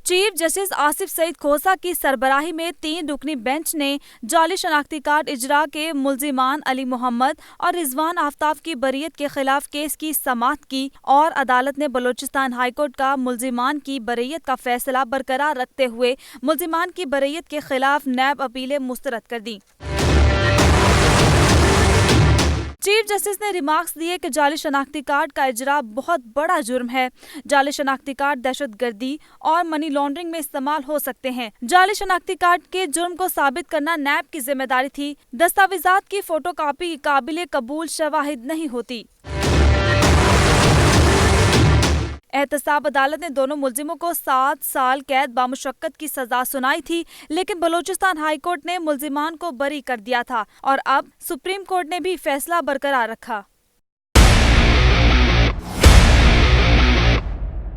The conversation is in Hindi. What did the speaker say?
चीफ जस्टिस आसिफ सईद खोसा की सरबराही में 3 रुकनी बेंच ने जाली शनाख्ती कार्ड इजरा के मुल्जिमान अली मोहम्मद और रिजवान आफ्ताब की बरीयत के खिलाफ केस की समाअत की और अदालत ने बलोचिस्तान हाईकोर्ट का मुल्जिमान की बरीयत का फैसला बरकरार रखते हुए मुल्जिमान की बरीयत के खिलाफ नैब अपीलें मुस्तरद कर दी। चीफ जस्टिस ने रिमार्क्स दिए कि जाली शनाख्ती कार्ड का इजरा बहुत बड़ा जुर्म है। जाली शनाख्ती कार्ड दहशतगर्दी और मनी लॉन्ड्रिंग में इस्तेमाल हो सकते हैं। जाली शनाख्ती कार्ड के जुर्म को साबित करना नैब की जिम्मेदारी थी। दस्तावेजात की फोटोकॉपी काबिल कबूल शवाहिद नहीं होती। एहतसाब अदालत ने दोनों मुल्जिमों को 7 साल कैद बामुशक्कत की सजा सुनाई थी, लेकिन बलोचिस्तान हाई कोर्ट ने मुल्जिमान को बरी कर दिया था और अब सुप्रीम कोर्ट ने भी फैसला बरकरार रखा।